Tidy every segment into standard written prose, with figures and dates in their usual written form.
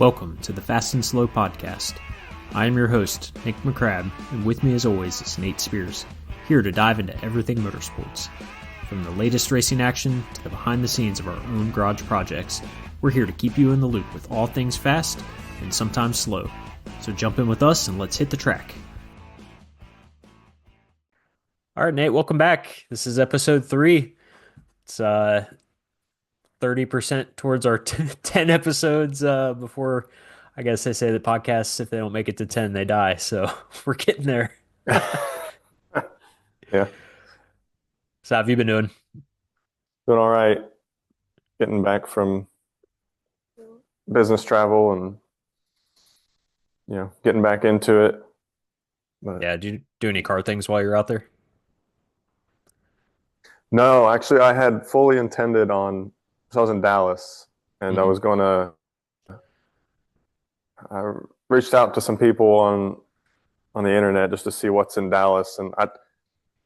Welcome to the Fast and Slow podcast. I am your host, Nick McCrabb, and with me as always is Nate Spears, here to dive into everything motorsports. From the latest racing action to the behind the scenes of our own garage projects, we're here to keep you in the loop with all things fast and sometimes slow. So jump in with us and let's hit the track. All right, Nate, welcome back. This is episode 3. It's 30% towards our 10 episodes before, I guess they say the podcasts, if they don't make it to 10, they die. So we're getting there. Yeah, So how have you been doing? doing all right. Getting back from business travel and getting back into it. But Yeah, did you do any car things while you're out there? no, actually, I had fully intended on. So I was in Dallas, and I Hmm. was gonna. I reached out to some people on the internet just to see what's in Dallas, and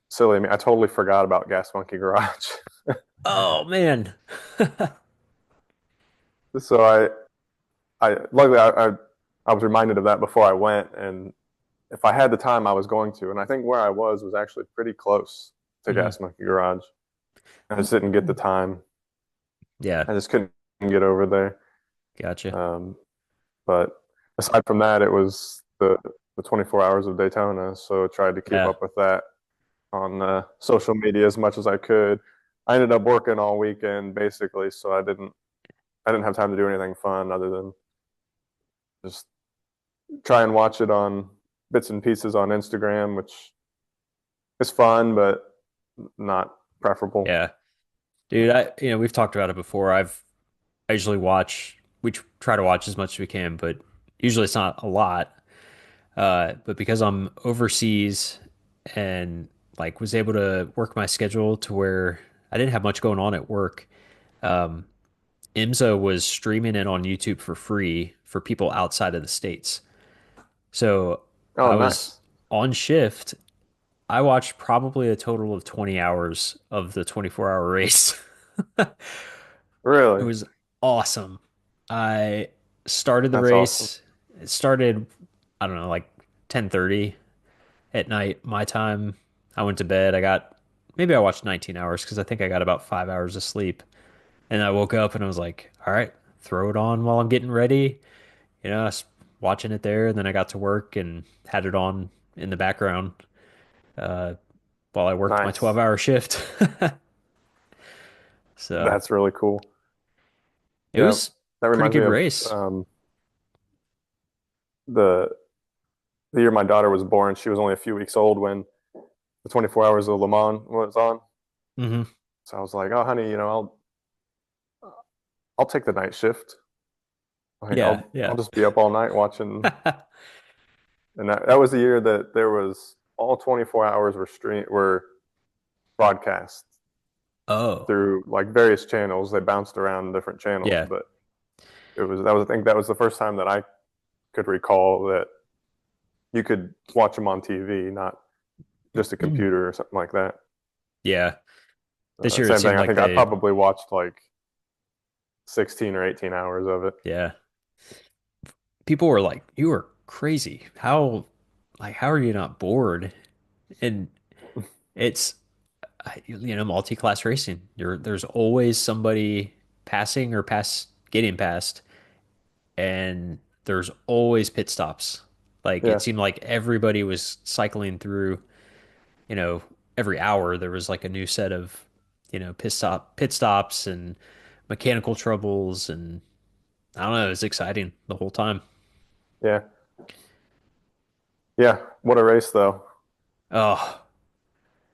silly me, I totally forgot about Gas Monkey Garage. Oh man. So luckily I was reminded of that before I went, and if I had the time, I was going to. And I think where I was actually pretty close to Hmm. Gas Monkey Garage. I just didn't get the time. Yeah, I just couldn't get over there. gotcha. Um, but aside from that, it was the 24 hours of Daytona. So I tried to keep Yeah. up with that on social media as much as I could. I ended up working all weekend basically, so I didn't have time to do anything fun other than just try and watch it on bits and pieces on Instagram, which is fun, but not preferable. Yeah. Dude, we've talked about it before. I usually watch, try to watch as much as we can, but usually it's not a lot. But because I'm overseas and like was able to work my schedule to where I didn't have much going on at work, um, IMSA was streaming it on YouTube for free for people outside of the States. So Oh, I was nice. on shift. I watched probably a total of 20 hours of the 24-hour race. It Really? was awesome. I started the That's awesome. race. It started, I don't know, like 10:30 at night, my time. I went to bed. Maybe I watched 19 hours because I think I got about 5 hours of sleep. And I woke up and I was like, all right, throw it on while I'm getting ready. I was watching it there. And then I got to work and had it on in the background uh, while I worked my Nice. 12-hour shift. So That's really cool. it Yeah, was that pretty reminds me good of race. the year my daughter was born. She was only a few weeks old when the 24 hours of Le Mans was on. Hmm. So I was like, "Oh, honey, I'll take the night shift. Like, Yeah, I'll yeah. just be up all night watching." And that was the year that there was all 24 hours were broadcast Oh, through like various channels. They bounced around different channels, yeah. but I think that was the first time that I could recall that you could watch them on TV, not just a computer or something like that. Yeah. This year it Same thing. seemed I like think I probably watched like 16 or 18 hours of it. yeah. People were like, "You are crazy. How are you not bored?" And it's, multi-class racing. There's always somebody passing or getting past, and there's always pit stops. Like it Yeah, seemed like everybody was cycling through, you know, every hour there was like a new set of, pit stops and mechanical troubles, and I don't know, it was exciting the whole time. yeah, yeah. What a race, though. Oh,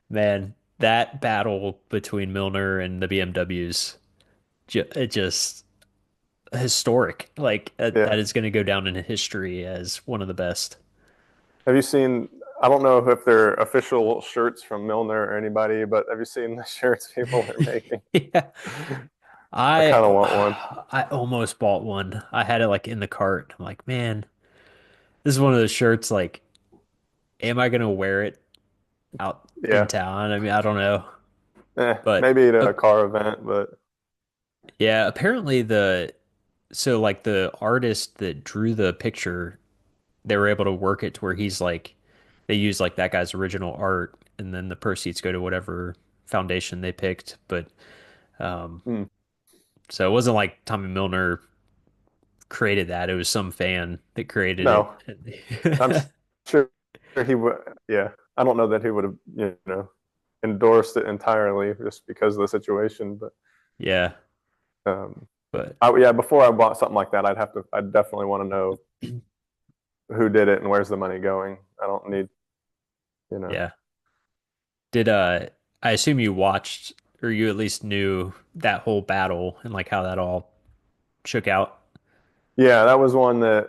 man, that battle between Milner and the BMWs, it just historic. Like Yeah. that is going to go down in history as one of the best. Have you seen? I don't know if they're official shirts from Milner or anybody, but have you seen the shirts people are making? Yeah. I I kind of want one. I almost bought one. I had it like in the cart. I'm like, man, this is one of those shirts. Like, am I gonna wear it out in Yeah. town? I mean, I don't know, but Maybe at a car event, but yeah, apparently the so like the artist that drew the picture, they were able to work it to where he's like they use like that guy's original art and then the proceeds go to whatever foundation they picked. But um Hmm. so it wasn't like Tommy Milner created that. It was some fan that created No, I'm it. sure he would. Yeah, I don't know that he would have, endorsed it entirely just because of the situation. But Yeah, um, but yeah, before I bought something like that, I'd definitely want to know who did it and where's the money going. I don't need, you know. yeah. Did I assume you watched or you at least knew that whole battle and like how that all shook out? Yeah, that was one that.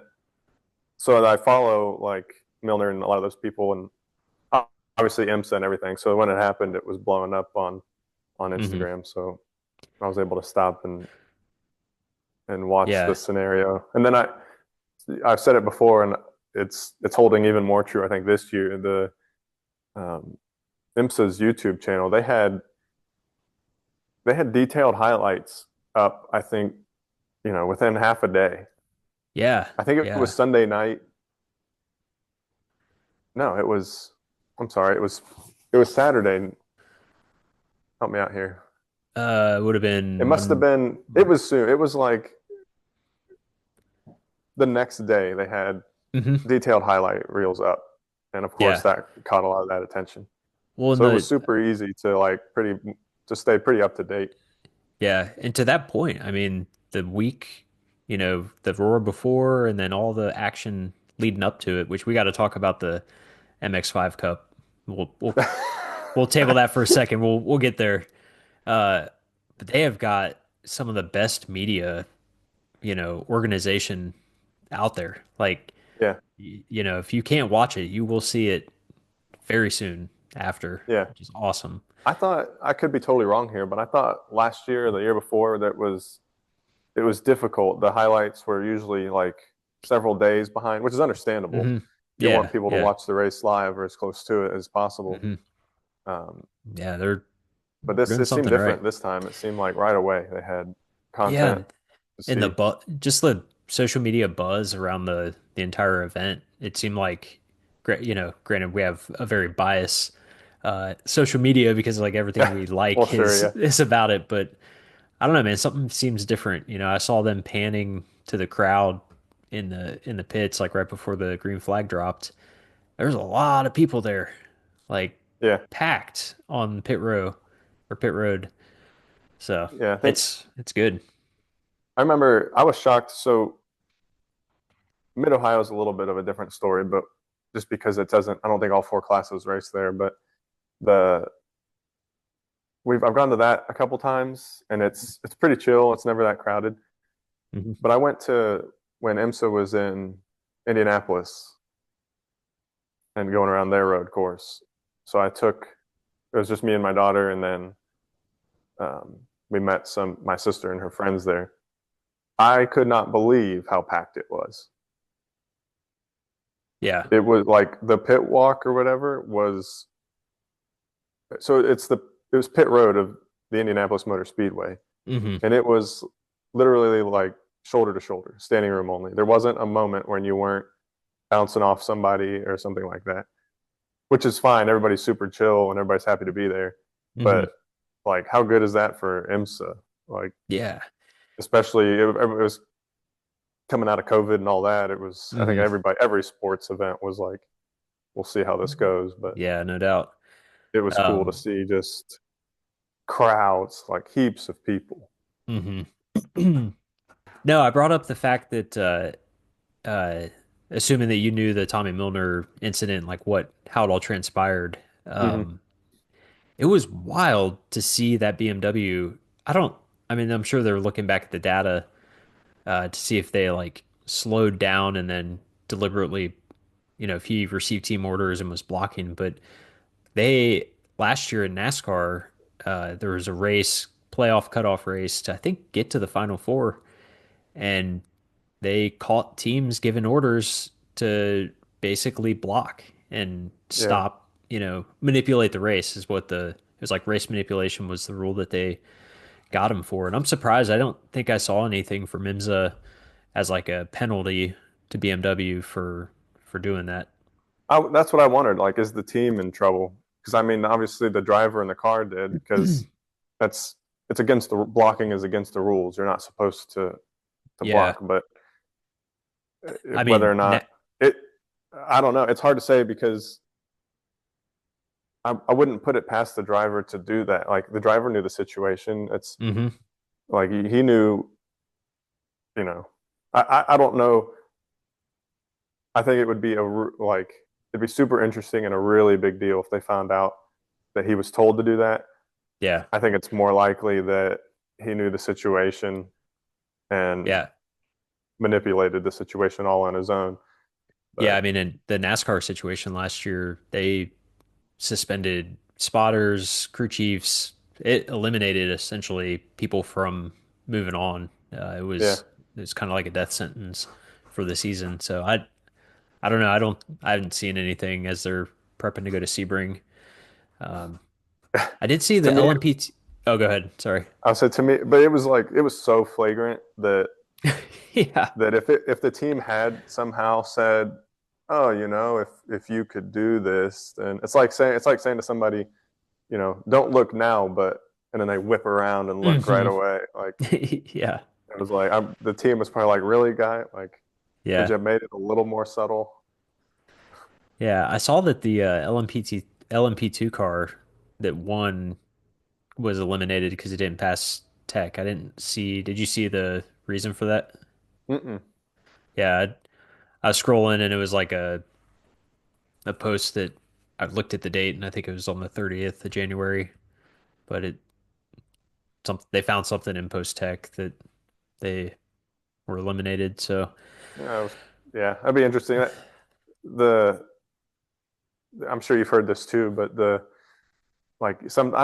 So I follow like Milner and a lot of those people, and obviously IMSA and everything. So when it happened, it was blowing up on Hmm. Instagram. So I was able to stop and watch the Yeah. scenario. And then I've said it before, and it's holding even more true. I think this year the um, IMSA's YouTube channel they had detailed highlights up. I think within half a day. Yeah. I think it was Yeah. Sunday night. No, it was. I'm sorry. It was Saturday. Help me out here. It would have It been must have Monday. been. It was soon. It was like the next day they had Hmm. detailed highlight reels up, and of course Yeah. that caught a lot of that attention. Well, in So it was the super easy to stay pretty up to date. yeah, and to that point, I mean, the week, the roar before and then all the action leading up to it, which we got to talk about the MX5 Cup. We'll table that for a second. We'll get there. Uh, but they have got some of the best media, organization out there. Like, Yeah, if you can't watch it, you will see it very soon after, yeah. which is awesome. I thought I could be totally wrong here, but I thought last year or the year before that it was difficult. The highlights were usually like several days behind, which is understandable. Hmm. You want Yeah, people to yeah. watch the race live or as close to it as possible. Hmm. Um, Yeah, they're but they're this doing it seemed something right. different this time. It seemed like right away they had Yeah, content to and the see. just the social media buzz around the entire event, it seemed like great, granted we have a very biased social media because like everything Yeah, we well, like sure, is yeah, is about it, but I don't know, man, something seems different. I saw them panning to the crowd in the pits like right before the green flag dropped. There's a lot of people there, like yeah, packed on pit row or pit road. So yeah. I think it's good. I remember I was shocked. So Mid Ohio is a little bit of a different story, but just because it doesn't, I don't think all four classes race there. But the I've gone to that a couple times, and it's pretty chill. It's never that crowded. Mhm. But I went to when IMSA was in Indianapolis and going around their road course. So it was just me and my daughter, and then we met my sister and her friends there. I could not believe how packed it was. Yeah. It was like the pit walk or whatever was so it was pit road of the Indianapolis Motor Speedway, Hmm. and it was literally like shoulder to shoulder, standing room only. There wasn't a moment when you weren't bouncing off somebody or something like that, which is fine. Everybody's super chill and everybody's happy to be there. Hmm. But like, how good is that for IMSA? Like, Yeah. especially it was coming out of COVID and all that. It was, I think Hmm. every sports event was like, we'll see how this goes. But Yeah, no doubt. it was cool to Um, see just crowds, like heaps of people. hmm. No, I brought up the fact that assuming that you knew the Tommy Milner incident, like how it all transpired, Mm-hmm. it was wild to see that BMW. I don't, I mean, I'm sure they're looking back at the data to see if they like slowed down and then deliberately, if he received team orders and was blocking, but they last year in NASCAR, there was a race, playoff cutoff race to I think get to the final four, and they caught teams giving orders to basically block and Yeah. stop, manipulate the race is what it was like race manipulation was the rule that they got him for. And I'm surprised. I don't think I saw anything from IMSA as like a penalty to BMW for doing that. That's what I wondered. Like, is the team in trouble? Because I mean, obviously the driver in the car did because that's it's against the blocking is against the rules. You're not supposed to Yeah. block, but I whether mean, or not it, I don't know. It's hard to say because I wouldn't put it past the driver to do that. Like the driver knew the situation. It's hmm like he knew, you know. I don't know. I think it would be like it'd be super interesting and a really big deal if they found out that he was told to do that. Yeah. I think it's more likely that he knew the situation and Yeah. manipulated the situation all on his own. Yeah. I But mean, in the NASCAR situation last year, they suspended spotters, crew chiefs. It eliminated essentially people from moving on. yeah, It was kind of like a death sentence for the season. So I don't know. I haven't seen anything as they're prepping to go to Sebring. Um, I did see to the me, LMPT. Oh, go ahead. Sorry. I'll say to me, but it was like it was so flagrant Yeah. that if the team had somehow said, "Oh, if you could do this," then it's like saying to somebody, "Don't look now," but and then they whip around and look right hmm away. Like Yeah. it was like the team was probably like, "Really, guy? Like, could you Yeah. have made it a little more subtle?" Yeah. I saw that the LMP2 car that won was eliminated because it didn't pass tech. I didn't see. Did you see the reason for that? Mm-mm. Yeah. I was scrolling and it was like a post that I looked at the date and I think it was on the 30th of January, but they found something in post tech that they were eliminated. So, Yeah, yeah, that'd be interesting. The I'm sure you've heard this too, but like I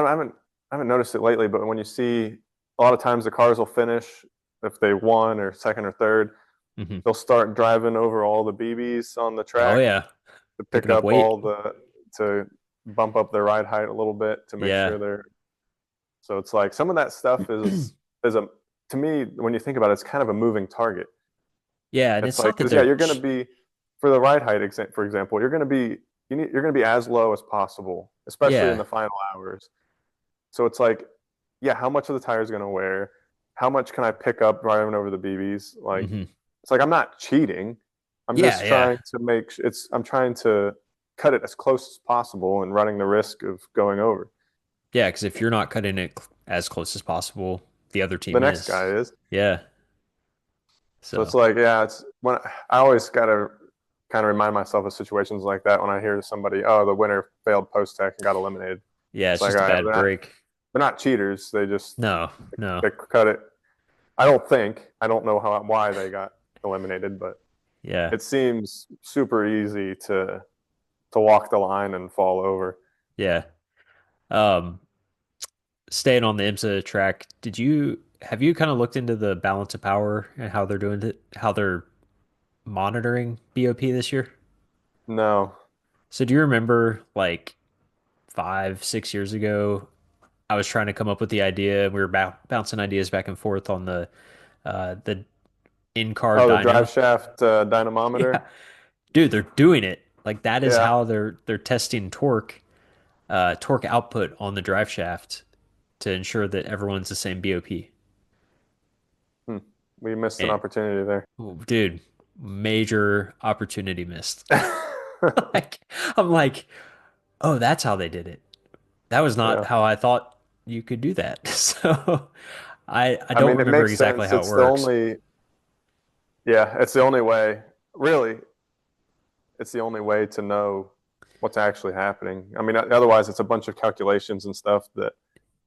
haven't noticed it lately, but when you see a lot of times the cars will finish if they won or second or third, mhm. they'll start driving over all the BBs on the Oh track yeah, to pick picking up up weight. to bump up their ride height a little bit to make Yeah. sure they're so it's like some of that stuff is a to me when you think about it, it's kind of a moving target. Yeah, and It's it's like not that because yeah, they're you're going to be for the ride height, for example, you're going to be as low as possible, especially in yeah. the final hours. So it's like, yeah, how much of the tire is going to wear? How much can I pick up driving over the BBs? Like, hmm it's like I'm not cheating. I'm Yeah, just yeah. trying to I'm trying to cut it as close as possible and running the risk of going over. Yeah, because if you're not cutting it as close as possible, the other The team next is. guy is. Yeah. So it's So, like, yeah, it's when I always got to kind of remind myself of situations like that when I hear somebody, oh, the winner failed post tech and got eliminated. yeah, It's it's like, just all a right, bad break. they're not cheaters. They just No, no. they cut it. I don't think I don't know why they got eliminated, but Yeah. it seems super easy to walk the line and fall over. Yeah. Um, Staying on the IMSA track, have you kind of looked into the balance of power and how they're doing it, how they're monitoring BOP this year? No. So do you remember like 5, 6 years ago, I was trying to come up with the idea. We were bouncing ideas back and forth on the in-car Oh, the drive dyno. shaft dynamometer. Yeah, dude, they're doing it. Like that is Yeah. how they're testing torque output on the drive shaft to ensure that everyone's the same BOP. Hmm. We missed an And opportunity there. oh, dude, major opportunity missed. Like I'm like, oh, that's how they did it. That was not Yeah. how I thought you could do that. So I I don't mean, it remember makes exactly sense. how it works. It's the only way. Really, it's the only way to know what's actually happening. I mean, otherwise, it's a bunch of calculations and stuff that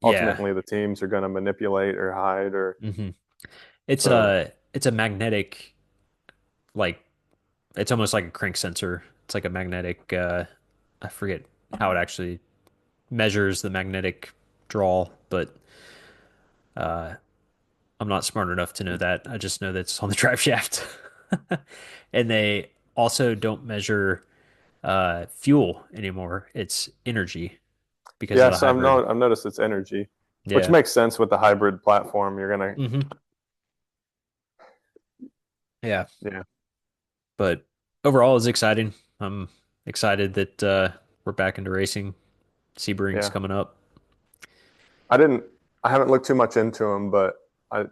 Yeah. ultimately the teams are going to manipulate or hide or hmm so. it's a magnetic like it's almost like a crank sensor. It's like a magnetic I forget how it actually measures the magnetic draw, but uh I'm not smart enough to know that. I just know that it's on the drive shaft. And they also don't measure fuel anymore. It's energy because of Yeah, the so hybrid. I've noticed it's energy. which Yeah. makes sense with the hybrid platform. You're gonna, Hmm. Yeah. yeah, But overall, it's exciting. I'm excited that we're back into racing. Sebring's yeah. coming up. I didn't, I haven't looked too much into them, but I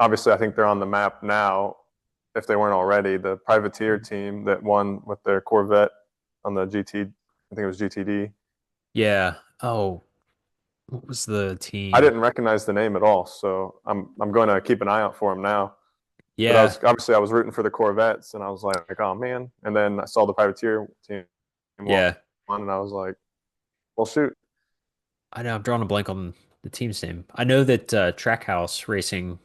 obviously I think they're on the map now. If they weren't already, the privateer team that won with their Corvette on the GT, I think it was GTD. Yeah. Oh, what was the I team? didn't recognize the name at all, so I'm going to keep an eye out for them now. But I Yeah. was obviously I was rooting for the Corvettes, and I was like, oh man. And then I saw the privateer team won, Yeah. and I was like, well, shoot, I know I'm drawing a blank on the team's name. I know that Trackhouse Racing,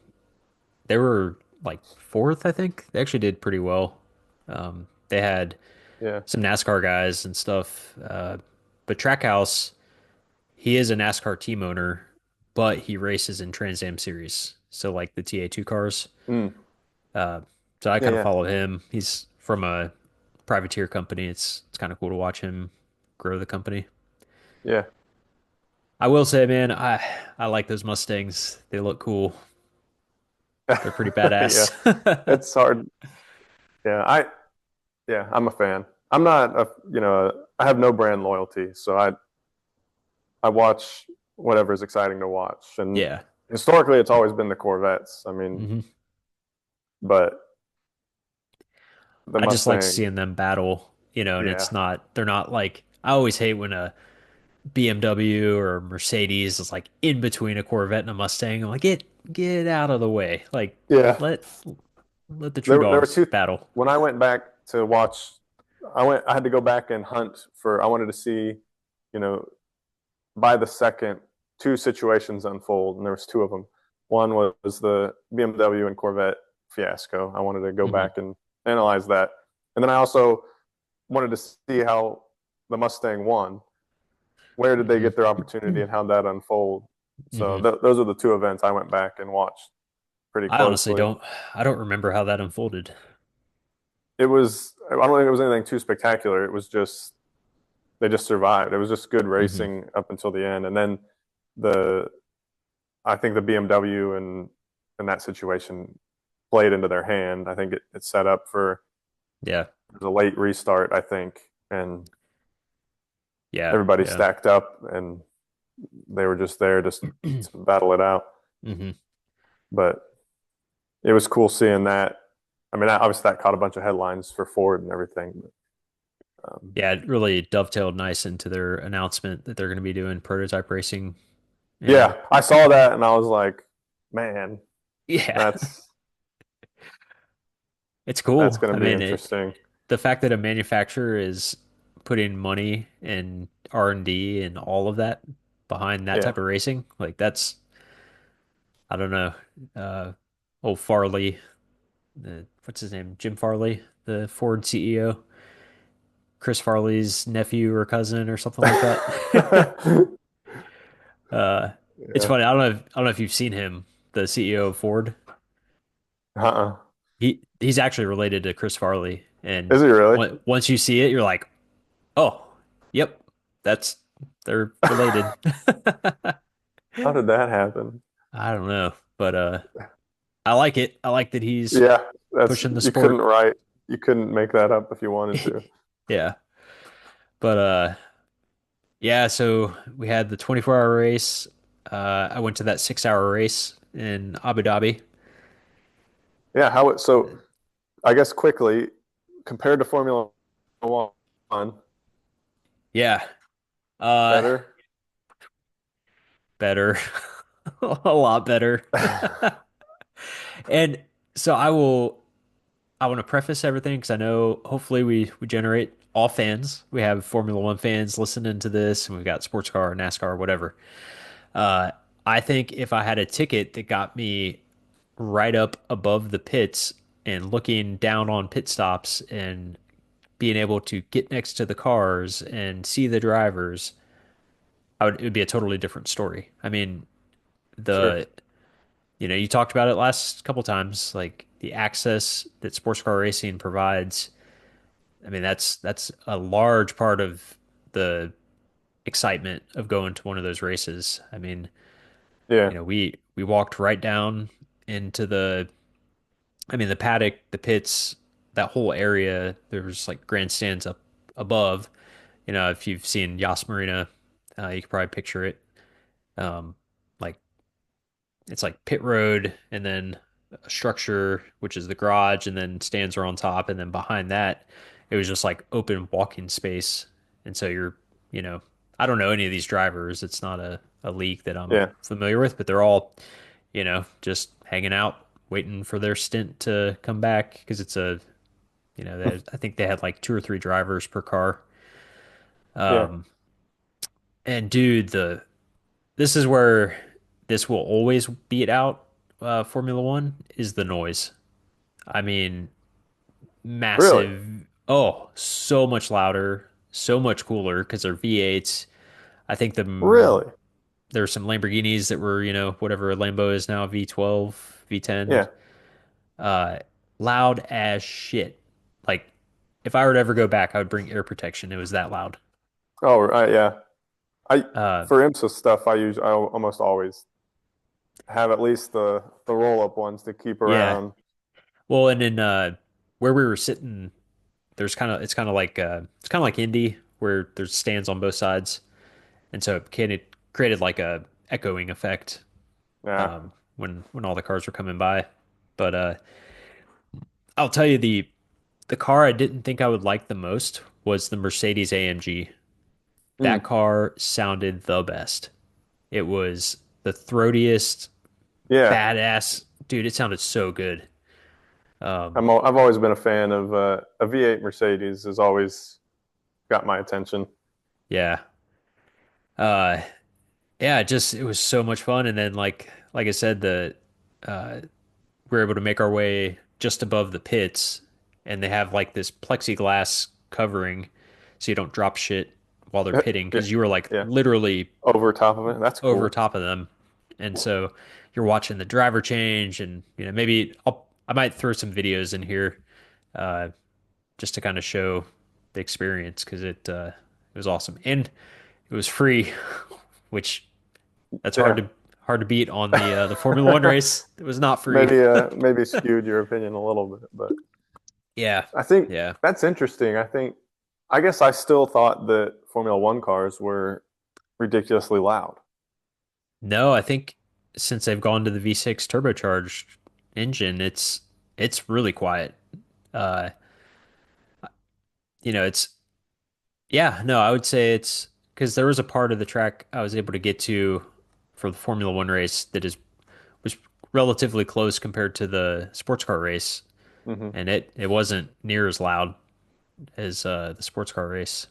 they were like fourth, I think. They actually did pretty well. They had yeah, some NASCAR guys and stuff. But Trackhouse, he is a NASCAR team owner, but he races in Trans Am series. So like the TA2 cars. mm, Uh, so I yeah, kind of yeah, follow him. He's from a privateer company. It's kind of cool to watch him grow the company. yeah, I will say, man, I like those Mustangs. They look cool. They're pretty yeah. badass. It's hard. Yeah, I'm a fan. I'm not a, I have no brand loyalty, so I watch whatever is exciting to watch. And Yeah. historically, it's always been the Corvettes. I mean, Hmm. but the I just like Mustang, seeing them battle, and yeah, they're not like, I always hate when a BMW or Mercedes is like in between a Corvette and a Mustang. I'm like, get out of the way. Like, yeah. let let the true There were dogs two. battle. When I went back to watch, I had to go back and hunt for. I wanted to see, you know, by the second, two situations unfold, and there was two of them. One was the BMW and Corvette fiasco. I wanted to go Hmm. back and analyze that, and then I also wanted to see how the Mustang won. Where did they Hmm. get their opportunity, and how that unfold? So Hmm. those are the two events I went back and watched pretty I honestly closely. I don't remember how that unfolded. It was. I don't think it was anything too spectacular. It was just they just survived. It was just good Hmm. racing up until the end, and then the I think the BMW and in that situation played into their hand. I think it set up for Yeah. a late restart. I think, and Yeah. everybody Yeah. stacked up, and they were just there just to battle it out. Hmm. But it was cool seeing that. I mean, obviously that caught a bunch of headlines for Ford and everything. Yeah, it really dovetailed nice into their announcement that they're going to be doing prototype racing. Yeah, And I saw that and I was like, man, yeah, that's it's that's cool. going I to be mean, interesting. the fact that a manufacturer is putting money and R&D and all of that behind that Yeah. type of racing, like that's, I don't know, uh, old Farley, what's his name? Jim Farley, the Ford CEO, Chris Farley's nephew or cousin or something like that. It's Yeah. funny. I don't know if you've seen him, the CEO of Ford. Uh-uh. He's actually related to Chris Farley, and Is he really? once you see it, you're like, oh, yep, that's they're related. How did that happen? I don't know, but I like it. I like that he's Yeah, that's pushing the you couldn't sport. write. You couldn't make that up if you wanted to. Yeah, but yeah. So we had the 24-hour race. I went to that 6-hour race in Abu Dhabi. Yeah, so I guess quickly compared to Formula One, Yeah, uh, better. better, a lot better. And so I want to preface everything because I know hopefully we generate all fans. We have Formula One fans listening to this, and we've got sports car, NASCAR, whatever. Uh, I think if I had a ticket that got me right up above the pits and looking down on pit stops and being able to get next to the cars and see the drivers, it would be a totally different story. I mean, Sure, the you talked about it last couple times, like the access that sports car racing provides. I mean, that's a large part of the excitement of going to one of those races. I mean, Yeah. We walked right down into the paddock, the pits, that whole area. There was like grandstands up above. If you've seen Yas Marina, you could probably picture it. Um, like it's like pit road and then a structure, which is the garage, and then stands are on top, and then behind that, it was just like open walking space. And so you know, I don't know any of these drivers. It's not a league that I'm Yeah. familiar with, but they're all, just hanging out, waiting for their stint to come back because I think they had like two or three drivers per car. Yeah. Um, and dude, this is where this will always beat out Formula One is the noise. I mean, Really? massive. Oh, so much louder, so much cooler because they're V8s. I think Really? there's some Lamborghinis that were, whatever a Lambo is now, V12, V10, Yeah. uh, loud as shit. Like, if I were to ever go back, I would bring ear protection. It was that loud. Oh, right. Yeah. I Uh, for IMSA stuff, I almost always have at least the roll up ones to keep yeah. around. Well, and then where we were sitting, it's kind of like Indy where there's stands on both sides, and so it created like a echoing effect Yeah. when all the cars were coming by. But I'll tell you the car I didn't think I would like the most was the Mercedes AMG. That Hmm. car sounded the best. It was the throatiest, Yeah. badass dude. It sounded so good. Um, I've always been a fan of a V8 Mercedes has always got my attention. yeah. Uh, yeah, it was so much fun. And then like I said, uh we were able to make our way just above the pits, and they have like this plexiglass covering so you don't drop shit while they're pitting Yeah. because you were like Yeah. literally Over top of it. That's over cool. top of them. And so you're watching the driver change, and maybe I might throw some videos in here uh just to kind of show the experience because it was awesome. And it was free, which that's Yeah. hard to beat on the Formula One race. It was not free. Maybe skewed your opinion a little bit, but Yeah. I think Yeah. that's interesting. I guess I still thought that Formula One cars were ridiculously loud. No, I think since they've gone to the V6 turbocharged engine, it's really quiet. Uh, it's yeah, no, I would say it's because there was a part of the track I was able to get to for the Formula One race that is was relatively close compared to the sports car race, Hmm. and it wasn't near as loud as the sports car race.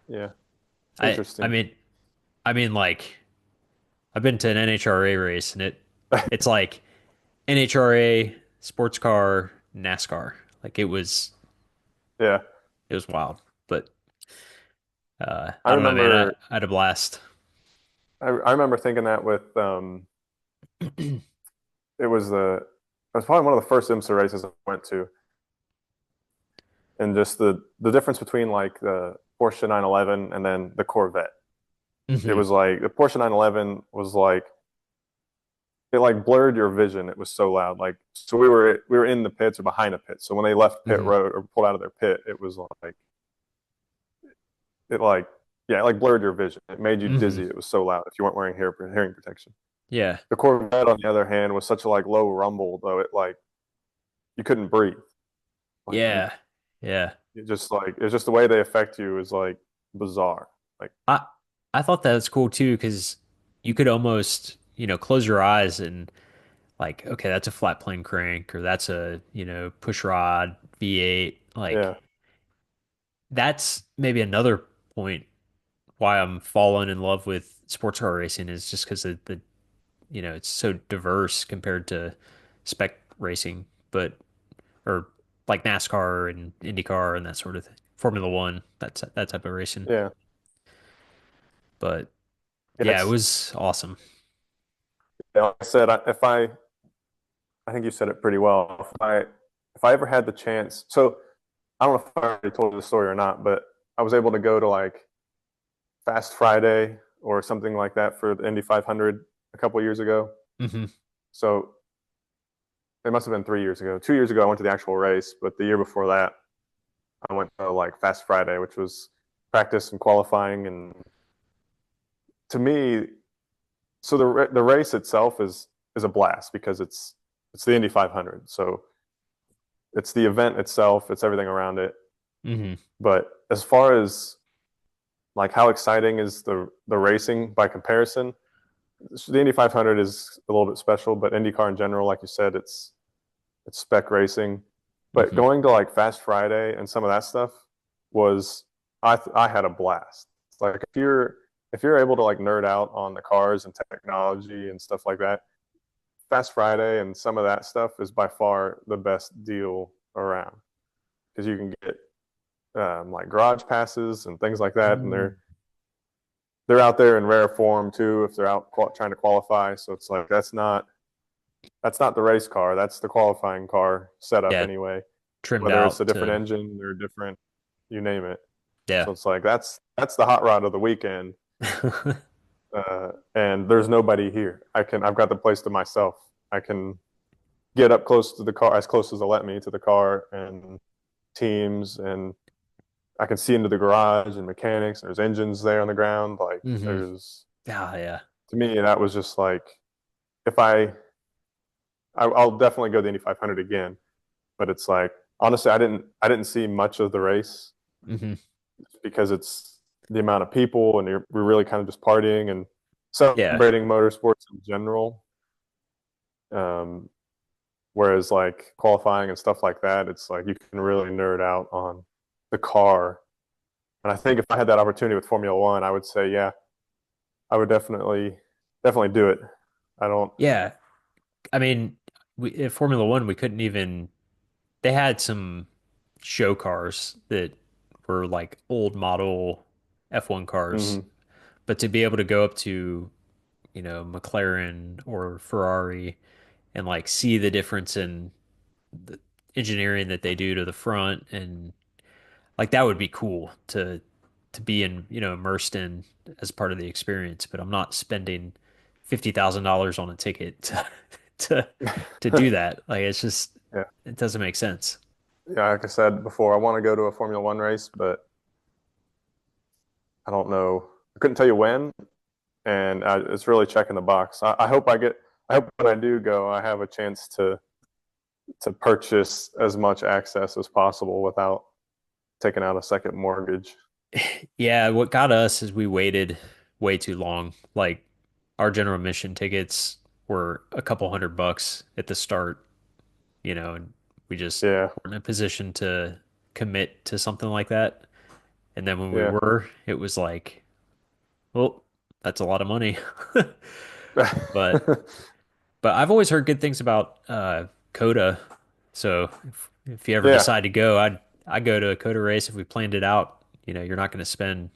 Yeah, I I interesting. mean I mean like I've been to an NHRA race and it's like NHRA, sports car, NASCAR. Like Yeah, it was wild. But I I don't know, man. I, remember. I had a blast. I remember thinking that with it was probably one of the first IMSA races I went to, and just the difference between like the Porsche 911 and then the Corvette. It Hmm. was like the Porsche 911 was like it like blurred your vision. It was so loud. Like so we were in the pits or behind a pit. So when they left pit Hmm. road or pulled out of their pit, it was like it like yeah, it like blurred your vision. It made you Hmm. dizzy. It was so loud if you weren't wearing hearing protection. Yeah. The Corvette, on the other hand, was such a like low rumble though it like you couldn't breathe. Like Yeah. Yeah. it was just the way they affect you is like bizarre. Like I I thought that was cool too because you could almost, close your eyes and like, okay, that's a flat plane crank or that's a, push rod V8. Like yeah, that's maybe another point why I'm falling in love with sports car racing is just because of it's so diverse compared to spec racing, but or like NASCAR and IndyCar and that sort of thing. Formula One, that type of racing. yeah, But yeah. yeah, it was awesome. Like I said, I think you said it pretty well. If I ever had the chance, so I don't know if I already told you the story or not, but I was able to go to like Fast Friday or something like that for the Indy 500 a couple years ago. Hmm. So it must have been 3 years ago. 2 years ago, I went to the actual race, but the year before that, I went to like Fast Friday, which was practice and qualifying. And to me, so the race itself is a blast because it's the Indy 500. So it's the event itself, it's everything around it. Hmm. But as far as like how exciting is the racing by comparison, the Indy 500 is a little bit special, but IndyCar in general, like you said, it's spec racing. But Hmm. going to like Fast Friday and some of that stuff was I had a blast. Like if you're able to like nerd out on the cars and technology and stuff like that, Fast Friday and some of that stuff is by far the best deal around because you can get like garage passes and things like that, and Ooh. they're out there in rare form too if they're out trying to qualify. So it's like that's not the race car. That's the qualifying car setup Yeah, anyway. trimmed Whether it's a out different to, engine or different, you name it. yeah. So it's like that's the hot rod of the weekend, and there's nobody here. I've got the place to myself. I can get up close to the car, as close as they'll let me to the car and teams, and I can see into the garage and mechanics. There's engines there on the ground. Like Hmm. there's Ah, yeah. to me that was just like if I'll definitely go the Indy 500 again, but it's like honestly I didn't see much of the race Hmm. because it's the amount of people and we're really kind of just partying and Yeah. celebrating motorsports in general. Um, whereas like qualifying and stuff like that, it's like you can really nerd out on the car. And I think if I had that opportunity with Formula One, I would say, yeah, I would definitely do it. I don't. Yeah. I mean, at Formula One, we couldn't even, they had some show cars that were like old model F1 cars, Mm-hmm. but to be able to go up to, McLaren or Ferrari and like see the difference in the engineering that they do to the front, and like that would be cool to be in, immersed in as part of the experience, but I'm not spending $50,000 on a ticket to to to do that. Like it's just Yeah, it doesn't make sense. yeah. Like I said before, I want to go to a Formula One race, but I don't know. I couldn't tell you when, and it's really checking the box. I hope I get. I hope when I do go, I have a chance to purchase as much access as possible without taking out a second mortgage. Yeah, what got us is we waited way too long. Like our general admission tickets were a couple $100 at the start, and we just Yeah, weren't in a position to commit to something like that. And then when we yeah, were, it was like, well, that's a lot of money. But I've always heard good things about Coda. So if you ever yeah, decide to go, I'd go to a Coda race if we planned it out. You're not going to spend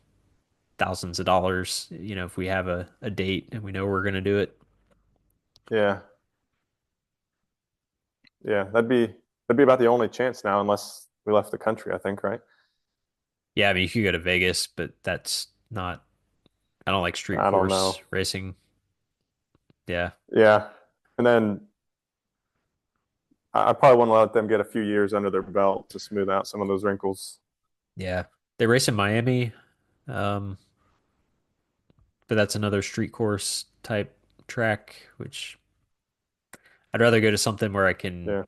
thousands of dollars, if we have a date and we know we're going to do it. yeah, yeah. That'd be about the only chance now, unless we left the country. I think, right? Yeah, I mean, you could go to Vegas, but that's not, I don't like street I don't course know. racing. Yeah. Yeah, and then I probably want to let them get a few years under their belt to smooth out some of those wrinkles. Yeah. They race in Miami, um, but that's another street course type track, which I'd rather go to something where I can Yeah,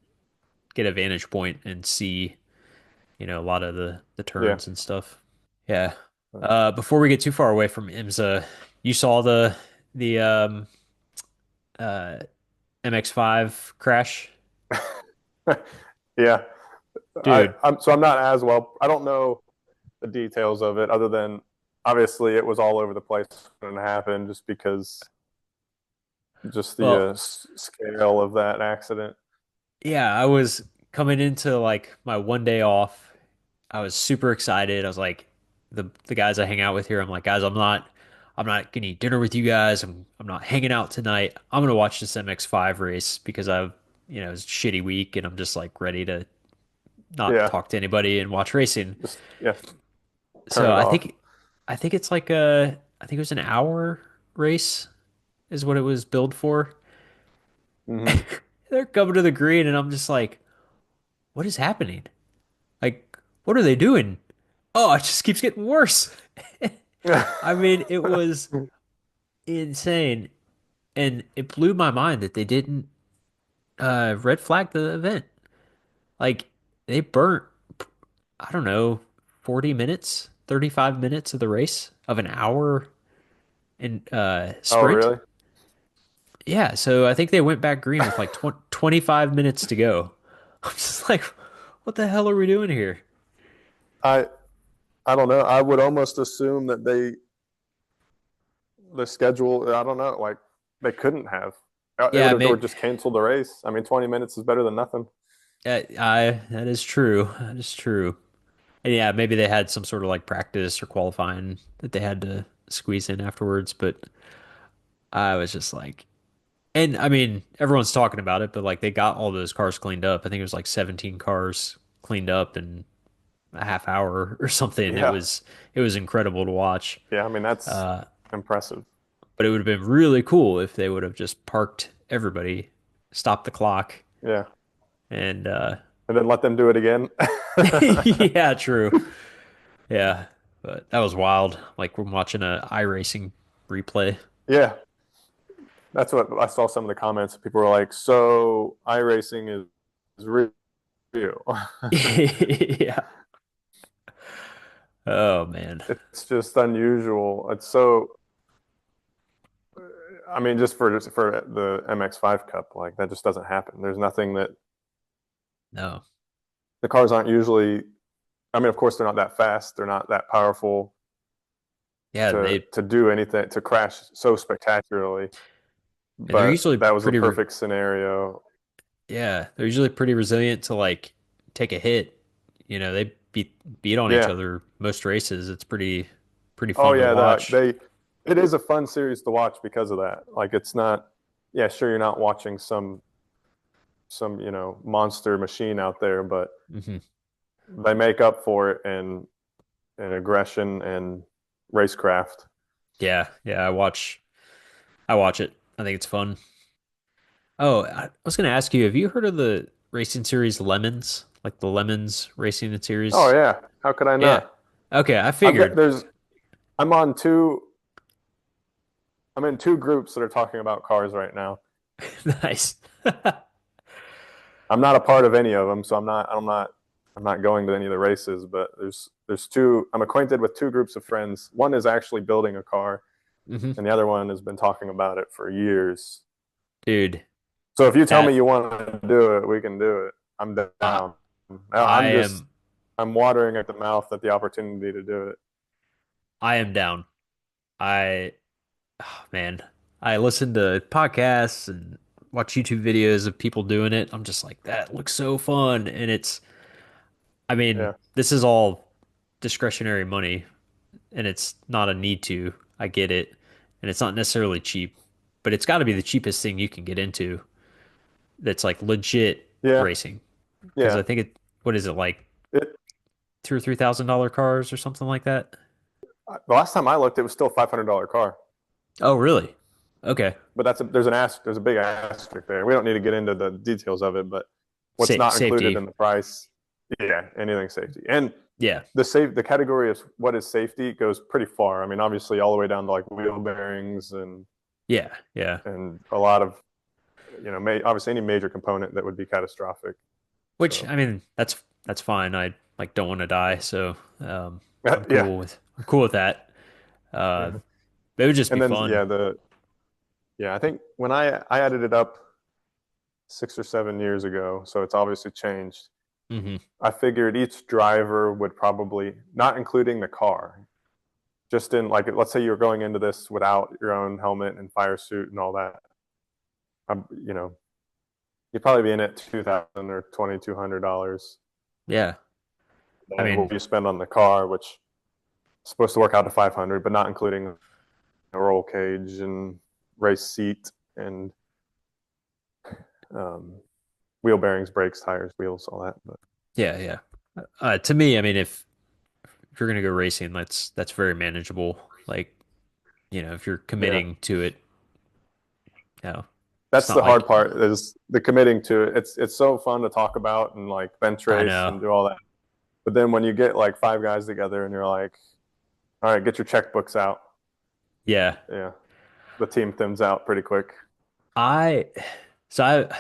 get a vantage point and see, a lot of the yeah. turns and stuff. Yeah. Before we get too far away from IMSA, you saw the uh MX-5 crash? Yeah, Dude, I'm not as well. I don't know the details of it, other than obviously it was all over the place when it happened, just because just the well, scale of that accident. yeah, I was coming into like my 1 day off. I was super excited. I was like, the guys I hang out with here, I'm like, guys, I'm not gonna eat dinner with you guys. I'm not hanging out tonight. I'm gonna watch this MX-5 race because it's a shitty week and I'm just like ready to not Yeah, talk to anybody and watch racing. just yeah, turn So it I off. think I think it's like I think it was an hour race. is what it was billed for. Hmm. They're coming to the green, and I'm just like, what is happening? Like, what are they doing? Oh, it just keeps getting worse. I mean, it was insane, and it blew my mind that they didn't red flag the event. Like, they burnt, I don't know, 40 minutes, 35 minutes of the race of an hour in Oh, sprint. really? Yeah, so I think they went back green with like 25 minutes to go. I'm just like, what the hell are we doing here? I I don't know. I would almost assume that the schedule. I don't know. Like they couldn't have. It would Yeah, have or maybe just canceled the race. I mean, 20 minutes is better than nothing. that is true. That is true. And yeah, maybe they had some sort of like practice or qualifying that they had to squeeze in afterwards, but I was just like, and I mean, everyone's talking about it, but like they got all those cars cleaned up. I think it was like 17 cars cleaned up in a half hour or something. Yeah, It was incredible to watch. yeah. I mean, that's Uh, impressive. but it would have been really cool if they would have just parked everybody, stopped the clock, Yeah, and and then let them do it again. yeah, true. Yeah, but that was wild. Like we're watching a iRacing replay. Yeah, that's what I saw. Some of the comments. People were like, "So iRacing is real." Yeah. Oh man. It's just unusual. It's so. I mean, just for the MX5 Cup, like that just doesn't happen. There's nothing that No. the cars aren't usually. I mean, of course, they're not that fast. They're not that powerful Yeah, to do anything to crash so spectacularally. they're But usually that was a pretty re perfect scenario. yeah, they're usually pretty resilient to like take a hit. You know, they beat on each Yeah. other most races. It's pretty Oh fun to yeah. watch. It is a fun series to watch because of that. Like it's not. Yeah, sure, you're not watching some monster machine out there, but Hmm. they make up for it in aggression and racecraft. Yeah, yeah, I watch it. I think it's fun. Oh, I was gonna ask you, have you heard of the racing series Lemons? Like the Lemons racing Oh series? yeah, how could I Yeah. not? Okay, I I've got figured. there's I'm on two. I'm in two groups that are talking about cars right now. Nice. I'm not a part of any of them, so I'm not going to any of the races. But there's two. I'm acquainted with two groups of friends. One is actually building a car, Hmm. and the other one has been talking about it for years. Dude, So if you tell me that you want to do it, we can do it. I'm I down. I I'm just am I'm watering at the mouth at the opportunity to do it. I am down. I oh, man, I listen to podcasts and watch YouTube videos of people doing it. I'm just like, that looks so fun. And I mean, Yeah, this is all discretionary money and it's not a need to. I get it. And it's not necessarily cheap, but it's got to be the cheapest thing you can get into that's like legit yeah, racing. Because yeah. I think what is it, like It, two or $3,000 cars or something like that? the last time I looked, it was still a $500 car. Oh, really? Okay. But there's a big asterisk there. We don't need to get into the details of it, but what's not included Safety. in the price, yeah, anything safety. And Yeah. the category of what is safety goes pretty far. I mean, obviously all the way down to like wheel bearings Yeah. Yeah. and a lot of obviously any major component that would be catastrophic. Which So I mean, that's fine. I like don't want to die, so yeah. I'm cool with that. Uh, Yeah. it would just be And then fun. I think when I added it up 6 or 7 years ago, so it's obviously changed. Hmm. I figured each driver would probably, not including the car, just in like, let's say you're going into this without your own helmet and fire suit and all that. Um, you know, you'd probably be in it 2,000 or $2,200. Yeah. I And mean, what you spend on the car, which is supposed to work out to 500, but not including a roll cage and race seat and um, wheel bearings, brakes, tires, wheels, all that. But yeah, yeah. To me, I mean, if you're gonna go racing, that's very manageable. Like, you know, if you're yeah, committing to it, No, it's That's not the hard like part is the committing to it. It's so fun to talk about and like bench I race know. and do all that. But then when you get like five guys together and you're like, all right, get your checkbooks out. Yeah. Yeah, the team thins out pretty quick. I so I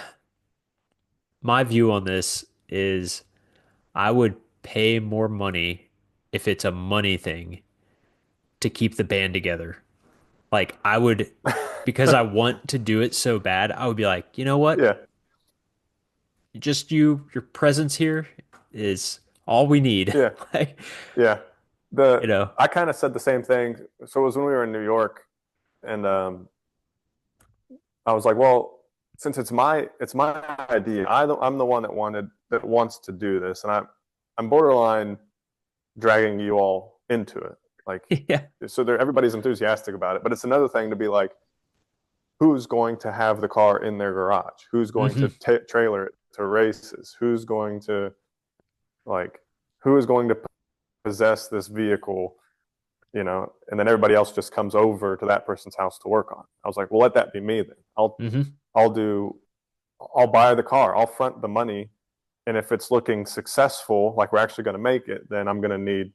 my view on this is I would pay more money if it's a money thing to keep the band together. Like I would because I want to do it so bad, I would be like, you know what? Yeah, Just your presence here is all we need. yeah, Like, yeah. you The know, I kind of said the same thing. So it was when we were in New York, and I was like, well, since it's my idea, I'm the one that wants to do this, and I'm borderline dragging you all into it. Like, yeah. so everybody's enthusiastic about it, but it's another thing to be like, who's going to have the car in their garage? Who's going to Hmm. trailer it to races? Who's going to like, who is going to possess this vehicle? And then everybody else just comes over to that person's house to work on. I was like, well, let that be me then. Hmm. I'll do, I'll buy the car. I'll front the money. And if it's looking successful, like we're actually going to make it, then I'm going to need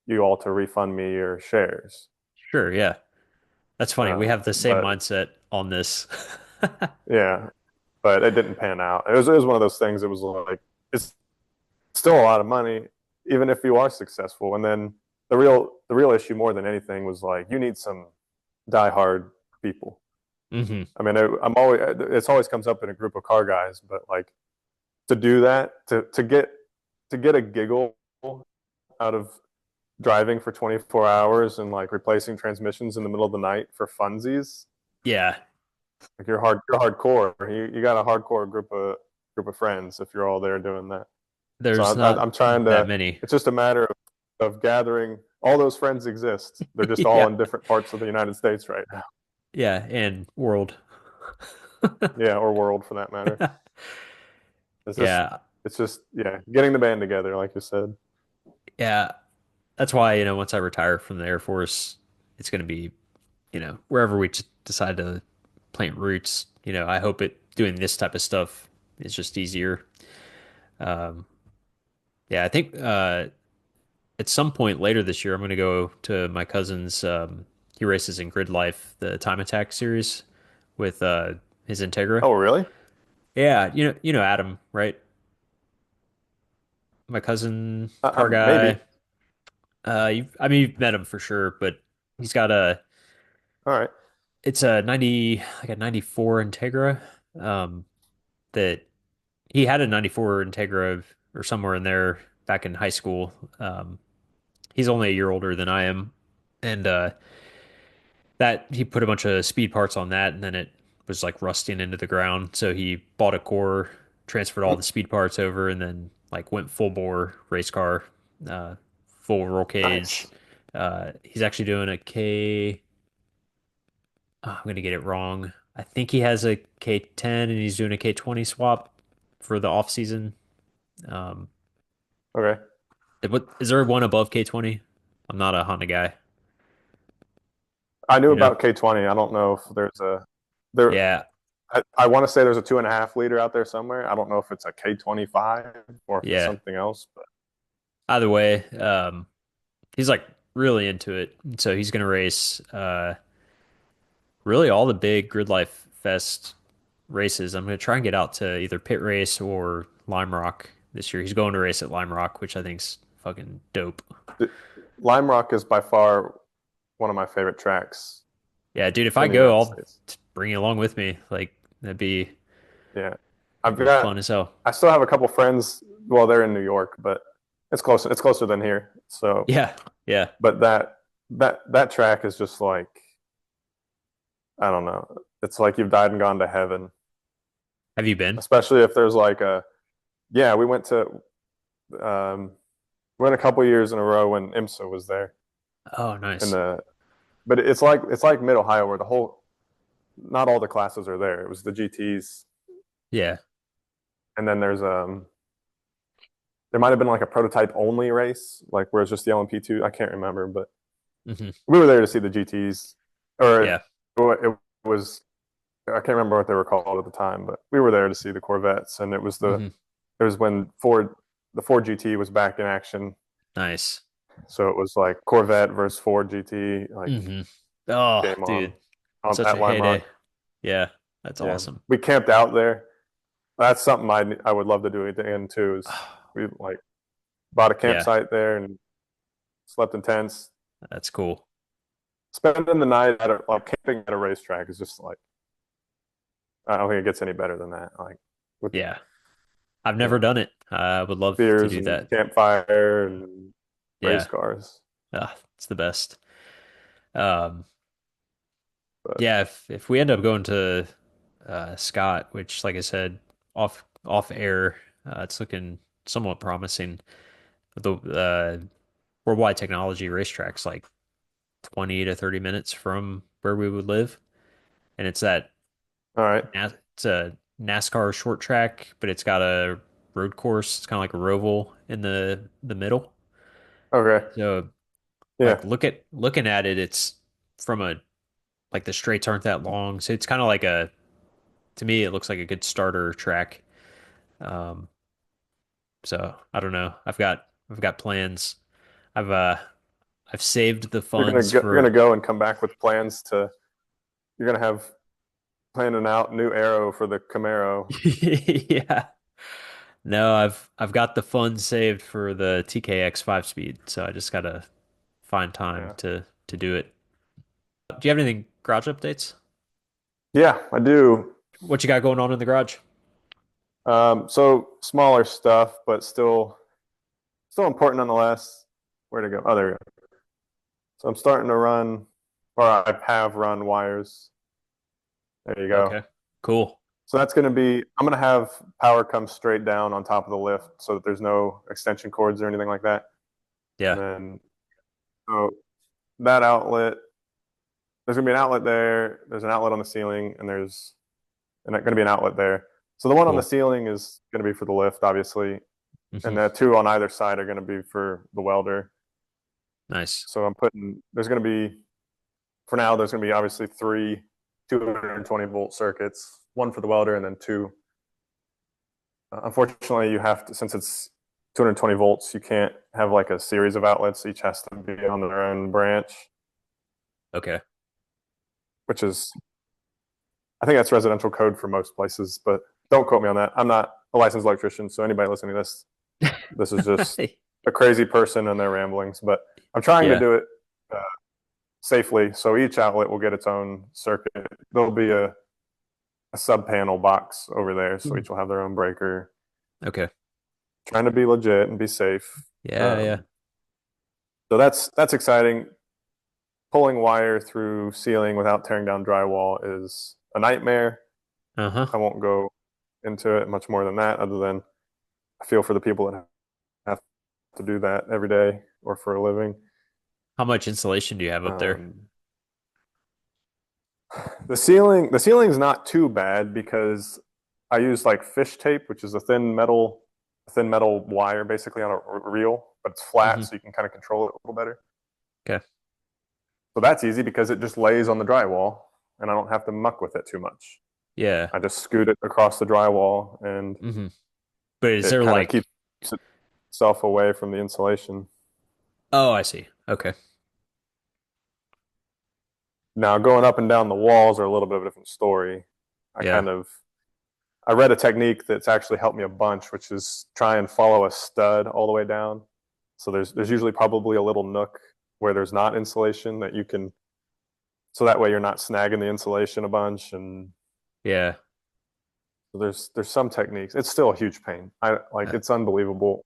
you all to refund me your shares. Sure, yeah. That's funny. We have the same But mindset on this. yeah, but it didn't pan out. It was one of those things. It was like it's still a lot of money, even if you are successful. And then the real issue more than anything was like you need some diehard people. Hmm. I mean, it's always comes up in a group of car guys, but like to do that to get a giggle out of driving for 24 hours and like replacing transmissions in the middle of the night for funsies. Yeah, Like you're hardcore. You got a hardcore group of friends if you're all there doing that. So there's I'm not trying that to. many. It's just a matter of gathering. All those friends exist. They're just all Yeah, in different parts of the United States right now. yeah, and world. Yeah, or world for that matter. It's just Yeah, it's just yeah, getting the band together, like you said. yeah. That's why, once I retire from the Air Force, it's going to be, wherever we decide to plant roots, I hope doing this type of stuff is just easier. Um, yeah, I think at some point later this year, I'm going to go to my cousin's. He races in Grid Life, the Time Attack series with his Integra. Oh, really? Yeah, Adam, right? My cousin, car Maybe. guy. I mean, you've met him for sure, but he's got All right. it's a 90, like a 94 Integra. Um, that he had a 94 Integra or somewhere in there back in high school. He's only a year older than I am, and that he put a bunch of speed parts on that, and then it was like rusting into the ground. So he bought a core, transferred all Mm, the speed parts over, and then like went full bore race car, uh, full roll cage. nice. He's actually doing a K. Oh, I'm gonna get it wrong. I think he has a K10 and he's doing a K20 swap for the off season. Um, Okay. what is there one above K20? I'm not a Honda guy, I knew you know? about K20. I don't know if there. Yeah, I want to say there's a 2.5 liter out there somewhere. I don't know if it's a K25 or if it's yeah. something else. But Either way, he's like really into it. So he's gonna race really all the big Grid Life Fest races. I'm gonna try and get out to either Pit Race or Lime Rock this year. He's going to race at Lime Rock, which I think's fucking dope. Lime Rock is by far one of my favorite tracks Yeah, dude, if I in the go, United I'll States. bring you along with me. Like Yeah, I've that'd be got. fun as hell. I still have a couple friends. Well, they're in New York, but it's close. It's closer than here. So, Yeah, yeah. but that track is just like I don't know. It's like you've died and gone to heaven. Have you been? Especially if there's like a yeah. Um, we went a couple years in a row when IMSA was there, Oh, and nice. but it's like Mid Ohio where the whole not all the classes are there. It was the GTs, Yeah. and then there might have been like a prototype only race, like where it's just the LMP2. I can't remember, but Hmm. we were there to see the GTs, or Yeah. it was can't remember what they were called at the time, but we were there to see the Corvettes, and Hmm. it was when the Ford GT was back in action. Nice. So it was like Corvette versus Ford GT, like Hmm. Oh, game dude, on such a at Lime heyday. Rock. Yeah, that's Yeah, awesome. we camped out there. That's something I would love to do again too. Is we like bought a Yeah, campsite there and slept in tents. that's cool. Spending the night at like camping at a racetrack is just like I don't think it gets any better than that. Like with Yeah, I've you never know done it. I would love to beers do and that. campfire and race Yeah, cars. it's the best. Um, But yeah, if we end up going to Scott, which, like I said, off air, it's looking somewhat promising. The Worldwide Technology racetrack's like 20 to 30 minutes from where we would live, and all right, It's a NASCAR short track, but it's got a road course. It's kind of like a roval in the middle. okay, So yeah, like looking at it, it's from a like the straights aren't that long, so it's kind of like a to me it looks like a good starter track. Um, so I don't know. I've got plans. I've uh I've saved the funds you're gonna for go and come back with plans to you're gonna have planning out new arrow for the Camaro. yeah. No, I've got the funds saved for the TKX 5 speed, so I just gotta find time Yeah, to do it. Do you have anything garage updates? yeah, I do. What you got going on in the garage? So smaller stuff, but still important nonetheless. Where to go? Oh, there we go. So I'm starting to run, or I have run wires. There you go. Okay, cool. So that's going to be, I'm going to have power come straight down on top of the lift so that there's no extension cords or anything like that. And Yeah, then, so that outlet, there's going to be an outlet there. There's an outlet on the ceiling, and there's going to be an outlet there. So the one on the cool. ceiling is going to be for the lift, obviously. Hmm. And the two on either side are going to be for the welder. Nice. So there's going to be, for now, there's going to be obviously three 220-volt circuits, one for the welder and then two. Unfortunately, you have to, since it's 220 volts, you can't have like a series of outlets. Each has to be on their own branch, Okay. which is, I think that's residential code for most places, but don't quote me on that. I'm not a licensed electrician, so anybody listening to this is just a crazy person and their ramblings. But I'm trying to Yeah. do it uh, safely. So each outlet will get its own circuit. There'll be a sub panel box over there, so Hmm. each will have their own breaker. Okay. Trying to be legit and be safe. Yeah, yeah. Um, so that's exciting. Pulling wire through ceiling without tearing down drywall is a nightmare. Uh-huh. I won't go into it much more than that, other than I feel for the people that have to do that every day or for a living. How much insulation do you have up there? Um, the ceiling's not too bad because I use like fish tape, which is a thin metal wire basically on a reel, but it's flat, Hmm. so you can kind of control it a little better. Okay. So that's easy because it just lays on the drywall, and I don't have to muck with it too much. Yeah. I just scoot it across the drywall, and Hmm. But is it there kind of like, keeps itself away from the insulation. oh, I see. Okay. Now, going up and down the walls are a little bit of a different story. I Yeah. kind of I read a technique that's actually helped me a bunch, which is try and follow a stud all the way down. So there's usually probably a little nook where there's not insulation that you can, so that way you're not snagging the insulation a bunch. And Yeah. there's some techniques. It's still a huge pain. I like Uh, it's unbelievable.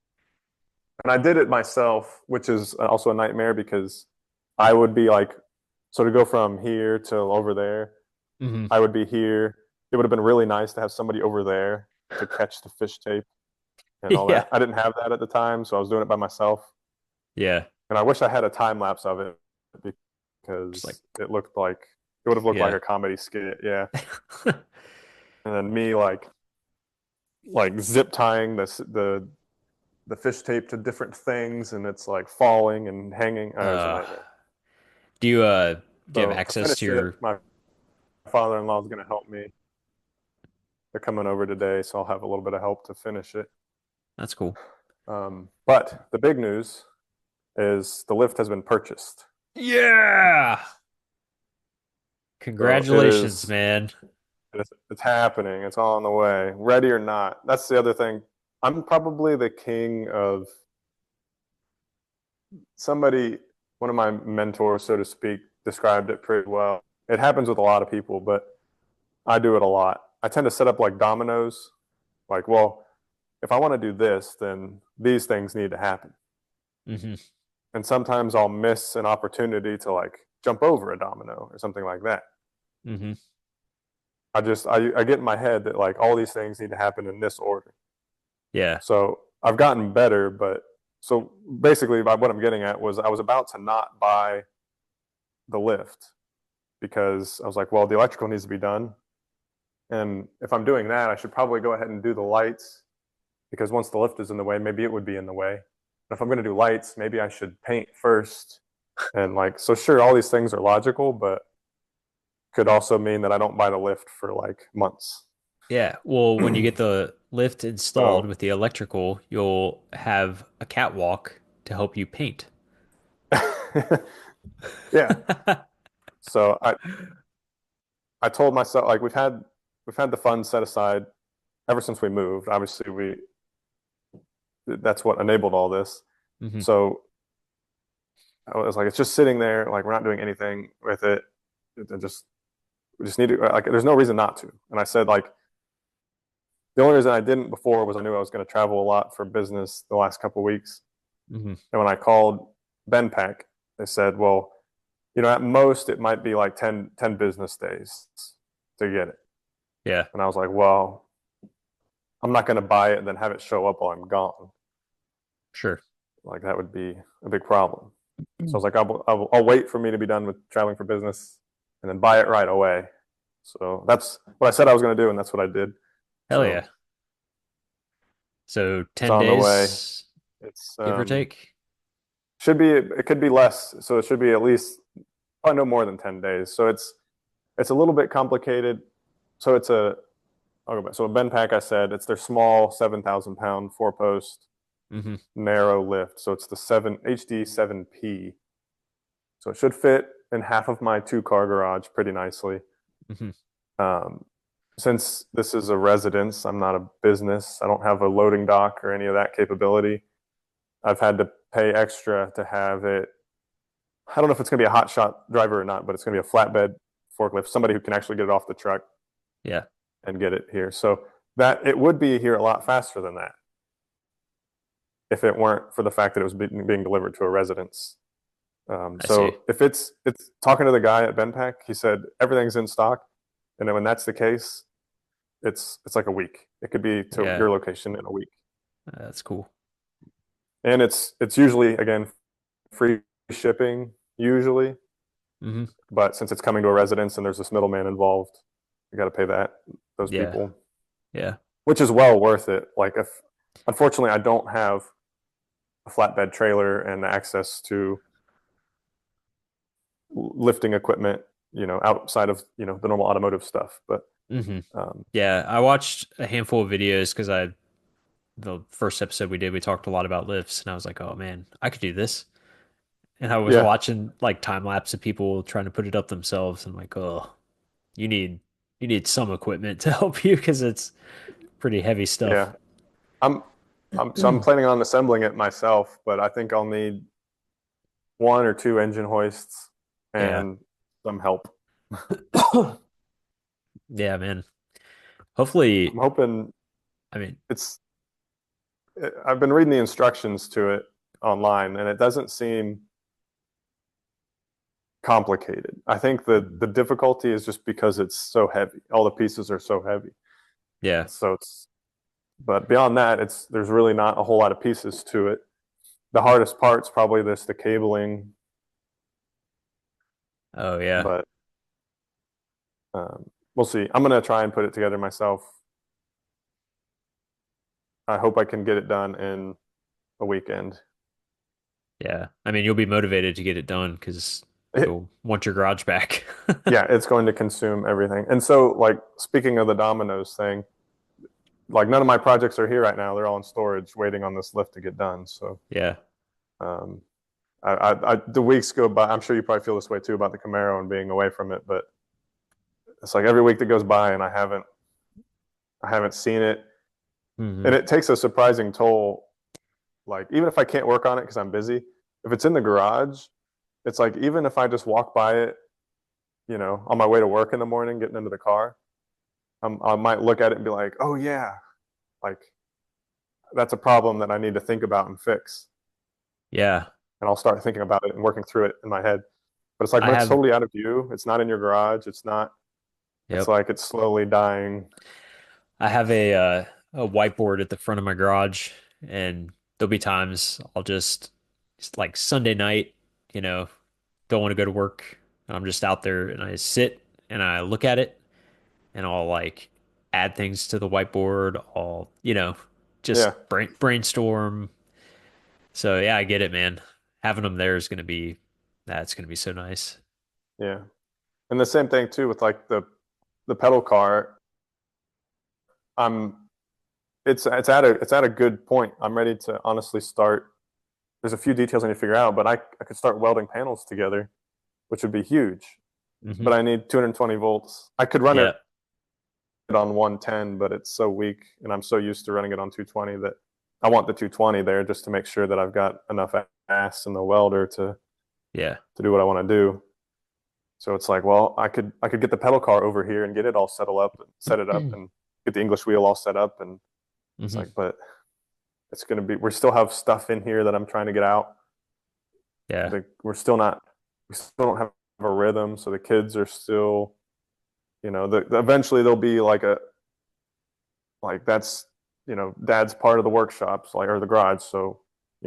And I did it myself, which is also a nightmare because I would be like, so to go from here to over there, hmm. I would be here. It would have been really nice to have somebody over there to catch the fish tape and all Yeah. that. I didn't have that at the time, so I was doing it by myself. Yeah. And I wish I had a time lapse of it Just like, because it would have looked like yeah. a comedy skit, yeah. And then me like zip tying the fish tape to different things, and it's like falling and hanging. Oh, it was a Uh, nightmare. do you do you have So to access to finish it, your my father-in-law is going to help me. They're coming over today, so I'll have a little bit of help to finish it. That's cool. But the big news is the lift has been purchased. Yeah. So it Congratulations, is man. it's happening. It's on the way. Ready or not. That's the other thing. I'm probably the king of somebody, one of my mentors, so to speak, described it pretty well. It happens with a lot of people, but I do it a lot. I tend to set up like dominoes, like, well, if I want to do this, then these things need to happen. Hmm. And sometimes I'll miss an opportunity to like jump over a domino or something like that. Hmm. I get in my head that like all these things need to happen in this order. Yeah. So I've gotten better, but so basically what I'm getting at was I was about to not buy the lift because I was like, well, the electrical needs to be done. And if I'm doing that, I should probably go ahead and do the lights because once the lift is in the way, maybe it would be in the way. But if I'm going to do lights, maybe I should paint first. And like, so sure, all these things are logical, but could also mean that I don't buy the lift for like months. Yeah. Well, when you get the lift installed So, with the electrical, you'll have a catwalk to help you paint. yeah. So I told myself like we've had the funds set aside ever since we moved. Obviously, we that's what enabled all this. Hmm. So I was like, it's just sitting there, like we're not doing anything with it. Just we just need to like. There's no reason not to. And I said like the only reason I didn't before was I knew I was going to travel a lot for business the last couple of weeks. Hmm. And when I called Benpack, they said, well, at most it might be like ten business days to get it. Yeah. And I was like, well, I'm not going to buy it and then have it show up while I'm gone. Sure. Like that would be a big problem. So I was like, I'll wait for me to be done with traveling for business and then buy it right away. So that's what I said I was going to do, and that's what I did. Hell So yeah. So it's 10 on the way. days, It's give or take. should be it could be less. So it should be at least probably no more than 10 days. So it's a little bit complicated. So it's a I'll go back. So a Benpack, I said it's their small 7,000 pound 4 post Hmm. narrow lift. So it's the 7 HD 7P. So it should fit in half of my 2 car garage pretty nicely. Hmm. Um, since this is a residence, I'm not a business. I don't have a loading dock or any of that capability. I've had to pay extra to have it. I don't know if it's going to be a hot shot driver or not, but it's going to be a flatbed forklift, somebody who can actually get it off the truck Yeah. and get it here. So that it would be here a lot faster than that if it weren't for the fact that it was being delivered to a residence. I see. So if it's talking to the guy at Benpack, he said everything's in stock, and then when that's the case, it's like a week. It could be to Yeah. your location in a week, That's cool. and it's usually again free shipping usually, Hmm. but since it's coming to a residence and there's this middleman involved, you got to pay those Yeah. people, Yeah. which is well worth it. Like if unfortunately I don't have a flatbed trailer and access to lifting equipment, outside of the normal automotive stuff, but Hmm. um, Yeah. I watched a handful of videos because the first episode we did, we talked a lot about lifts, and I was like, oh man, I could do this. And I was yeah, watching like time lapse of people trying to put it up themselves. And I'm like, oh, you need you need some equipment to help you because it's pretty heavy stuff. yeah. I'm I'm planning on assembling it myself, but I think I'll need 1 or 2 engine hoists Yeah. and some help. Yeah, man. I'm Hopefully, hoping I mean, it's. I've been reading the instructions to it online, and it doesn't seem complicated. I think the difficulty is just because it's so heavy. All the pieces are so heavy. yeah. So but beyond that, there's really not a whole lot of pieces to it. The hardest part's probably the cabling, Oh, yeah. but we'll see. I'm gonna try and put it together myself. I hope I can get it done in a weekend. Yeah. I mean, you'll be motivated to get it done because you'll want your garage back. Yeah, it's going to consume everything. And so, like, speaking of the dominoes thing, like, none of my projects are here right now. They're all in storage, waiting on this lift to get done. So, Yeah. um, the weeks go by. I'm sure you probably feel this way too about the Camaro and being away from it. But it's like every week that goes by, and I haven't seen it, Hmm. and it takes a surprising toll. Like, even if I can't work on it because I'm busy, if it's in the garage, it's like even if I just walk by it, on my way to work in the morning, getting into the car, I might look at it and be like, oh yeah, like that's a problem that I need to think about and fix. Yeah. And I'll start thinking about it and working through it in my head. But it's like I when it's have, totally out of view, it's not in your garage. It's yep. like it's slowly dying. I have a whiteboard at the front of my garage, and there'll be times I'll just like Sunday night, you know, don't want to go to work. I'm just out there and I sit and I look at it and I'll like add things to the whiteboard. I'll, Yeah, just brainstorm. So yeah, I get it, man. Having them there is that's gonna be so nice. yeah. And the same thing too with like the pedal car. I'm it's at a good point. I'm ready to honestly start. There's a few details I need to figure out, but I could start welding panels together, which would be huge. Hmm. But I need 220 volts. I could run Yeah. it on 110, but it's so weak, and I'm so used to running it on 220 that I want the 220 there just to make sure that I've got enough ass in the welder Yeah. to do what I want to do. So it's like, well, I could get the pedal car over here and get it all set it up, and get the English wheel all set up, and it's Hmm. like, but it's going to be we still have stuff in here that I'm trying to get out. Yeah. We still don't have a rhythm, so the kids are still, eventually there'll be like that's dad's part of the workshops, like, or the garage, so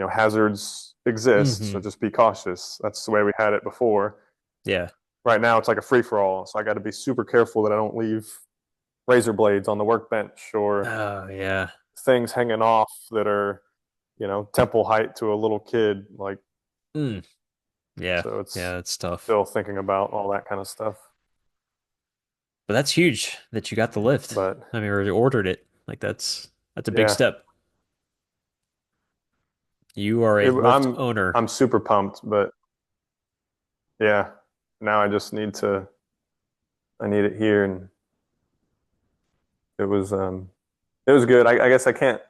hazards exist, so Hmm. just be cautious. That's the way we had it before. Yeah. Right now it's like a free-for-all, so I got to be super careful that I don't leave razor blades on the workbench or Oh yeah. things hanging off that are temple height to a little kid, like. Mm. Yeah. So Yeah, it's that's tough. still thinking about all that kind of stuff. But that's huge that you got the lift. But I mean, or you ordered it. Like that's a big yeah, step. You are a lift owner. I'm super pumped. But yeah, now I need it here, and it was um it was good. I guess I can't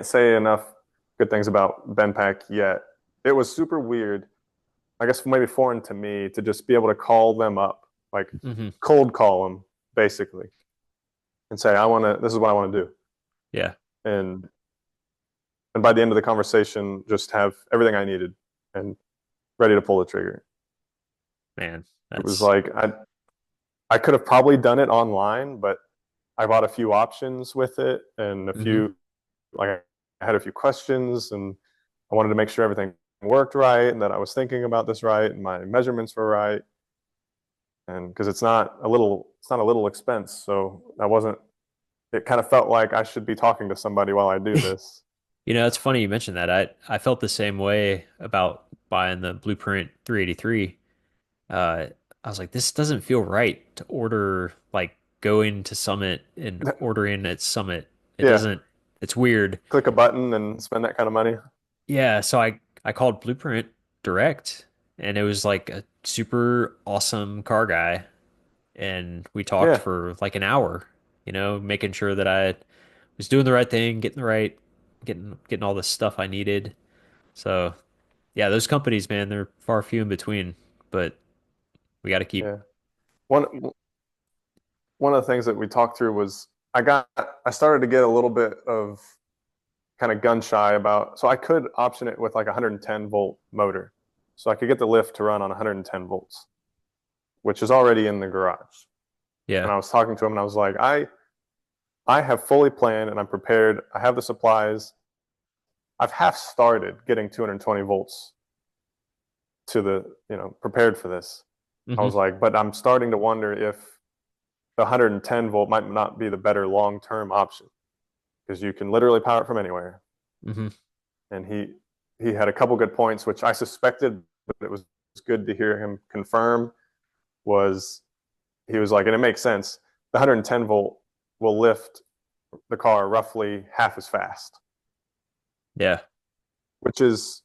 say enough good things about Benpack yet. It was super weird. I guess maybe foreign to me to just be able to call them up, like Hmm. cold call them basically, and say, this is what I want to do. Yeah, And by the end of the conversation, just have everything I needed and ready to pull the trigger. man. It was That's like I could have probably done it online, but I bought a few options with it, and hmm I had a few questions, and I wanted to make sure everything worked right and that I was thinking about this right and my measurements were right. And because it's not a little expense, so I wasn't. It kind of felt like I should be talking to somebody while I do this. it's funny you mentioned that. I felt the same way about buying the Blueprint 383. Uh, I was like, this doesn't feel right to order like going to Summit and ordering at Summit. It Yeah, doesn't. It's weird. click a button and spend that kind of money. Yeah, so I called Blueprint direct, and it was like a super awesome car guy, and we talked Yeah, for like an hour, making sure that I was doing the right thing, getting all the stuff I needed. So yeah, those companies, man, they're far few in between, but we got to keep. yeah. One one of the things that we talked through was I started to get a little bit of kind of gun shy about, so I could option it with like a 110 volt motor, so I could get the lift to run on 110 volts, which is already in the garage. And Yeah. I was talking to him, and I was like, I have fully planned and I'm prepared. I have the supplies. I've half started getting 220 volts to the, prepared for this. I was Hmm. like, but I'm starting to wonder if the 110 volt might not be the better long term option, because you can literally power it from anywhere. Hmm. And he had a couple good points, which I suspected, but it was good to hear him confirm was he was like, and it makes sense. The 110 volt will lift the car roughly half as fast, Yeah. which is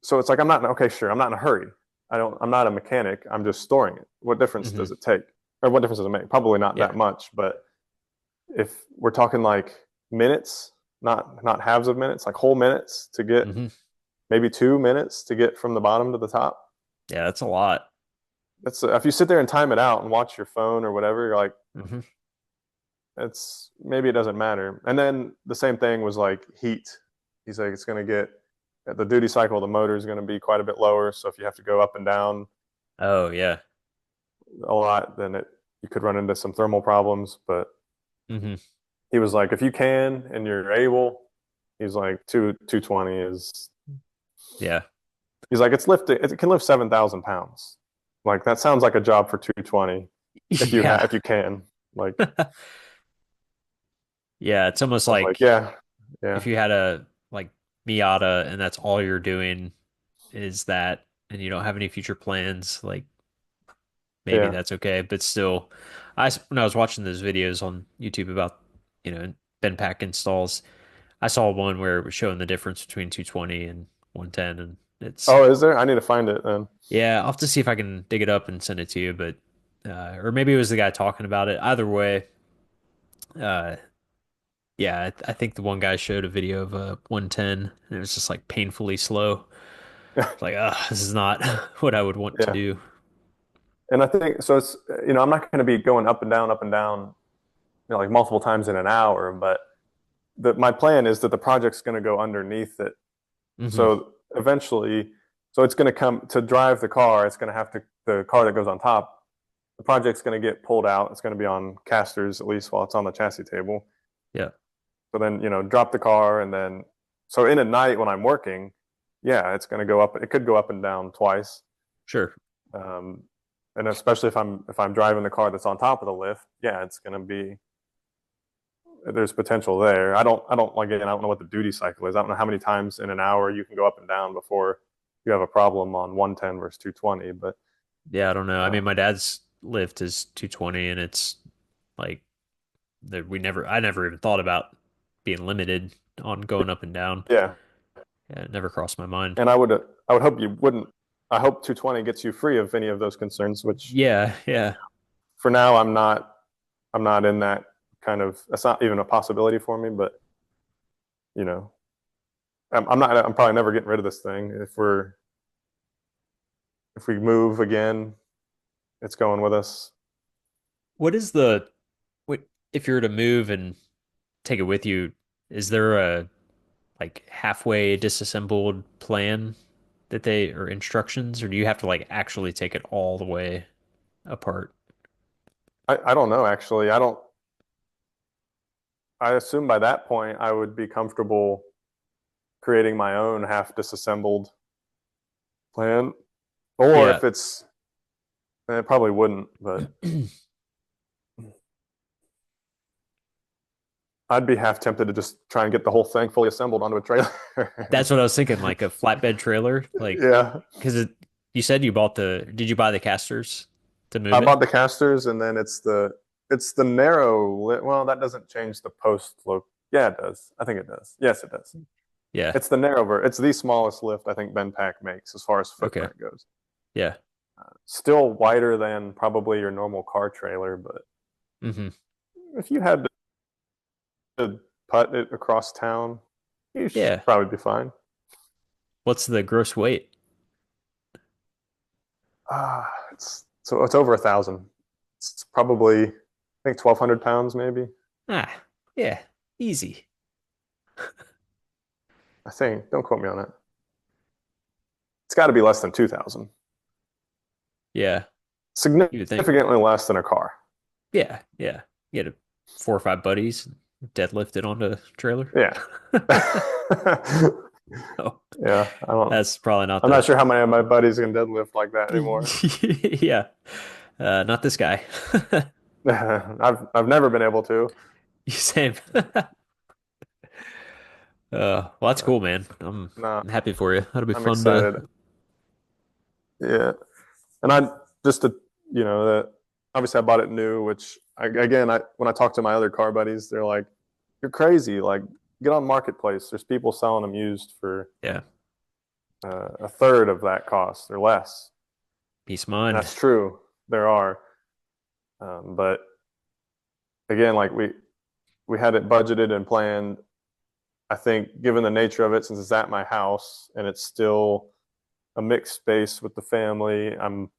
so it's like I'm not okay, sure, I'm not in a hurry. I'm not a mechanic. I'm just storing it. What difference Hmm. does it take? Or what difference does it make? Probably not Yeah. that much, but if we're talking like minutes, not halves of minutes, like whole minutes to get Hmm. maybe 2 minutes to get from the bottom to the top. Yeah, that's a lot. That's if you sit there and time it out and watch your phone or whatever, you're like, Hmm. it's maybe it doesn't matter. And then the same thing was like heat. He's like, it's going to get the duty cycle of the motor is going to be quite a bit lower. So if you have to go up and down Oh, yeah. a lot, then you could run into some thermal problems. But Hmm. he was like, if you can and you're able, he's like 220 is. Yeah. He's like, it's lifting. It can lift 7,000 pounds. Like that sounds like a job for 220 Yeah. if you can. Like Yeah, it's almost I was like, like yeah, yeah, if you had a like Miata and that's all you're doing is that and you don't have any future plans, like maybe yeah. that's okay. But still, when I was watching those videos on YouTube about, Ben pack installs, I saw one where it was showing the difference between 220 and 110 and it's Oh, is there? I need to find it then. yeah, I'll have to see if I can dig it up and send it to you, but or maybe it was the guy talking about it. Either way, uh yeah, I think the one guy showed a video of a 110 and it was just like painfully slow. It's like, this is not what I would want to Yeah. do. And I think so. It's I'm not going to be going up and down, like multiple times in an hour. But my plan is that the project's going to go underneath it. Hmm. So eventually, so it's going to come to drive the car. It's going to have to the car that goes on top. The project's going to get pulled out. It's going to be on casters at least while it's on the chassis table. Yeah, So then drop the car and then so in a night when I'm working, yeah, it's going to go up. It could go up and down twice. sure. Um, and especially if I'm driving the car that's on top of the lift, yeah, it's going to be there's potential there. I don't know what the duty cycle is. I don't know how many times in an hour you can go up and down before you have a problem on 110 versus 220. But Yeah, I don't know. I mean, um, my dad's lift is 220 and it's like that I never even thought about being limited on going up and down. yeah, Yeah, it never crossed my mind. and I would hope you wouldn't. I hope 220 gets you free of any of those concerns. Which Yeah, yeah. for now I'm not in that kind of. That's not even a possibility for me. But you know, I'm not. I'm probably never getting rid of this thing. If we move again, it's going with us. What is the what if you were to move and take it with you, is there a like halfway disassembled plan that they or instructions, or do you have to like actually take it all the way apart? I don't know actually. I assume by that point I would be comfortable creating my own half disassembled plan. Or Yeah. if it's, it probably wouldn't, but I'd be half tempted to just try and get the whole thing fully assembled onto a trailer. That's what I was thinking, like a flatbed trailer, like Yeah. because you said did you buy the casters to I move it? bought the casters and then it's the narrow, well, that doesn't change the post look. Yeah, it does. I think it does. Yes, it does. Yeah. It's it's the smallest lift I think Ben Pack makes as far as Okay. footprint goes. Yeah. Still wider than probably your normal car trailer, but Hmm. if you had to putt it across town, you should Yeah. probably be fine. What's the gross weight? It's over 1,000. It's probably I think 1,200 pounds maybe. Ah, yeah. Easy. I think. Don't quote me on it. It's got to be less than 2,000. Yeah. You would think. Significantly less than a car. Yeah. Yeah. You had 4 or 5 buddies deadlift it onto a trailer. Yeah. Oh, Yeah. I don't. that's probably not I'm not the. sure how many of my buddies can deadlift like that anymore. Yeah. Not this guy. I've never been able to. Same. Well, that's But cool, man. I'm no, happy for you. That'll be I'm fun to excited. Yeah, and I just to that obviously I bought it new, which I when I talk to my other car buddies, they're like, "You're crazy! Like, get on Marketplace. There's people selling them used for Yeah. a third of that cost or less." Peace of And mind. that's true. There are, but again, like we had it budgeted and planned. I think, given the nature of it, since it's at my house and it's still a mixed space with the family, I'm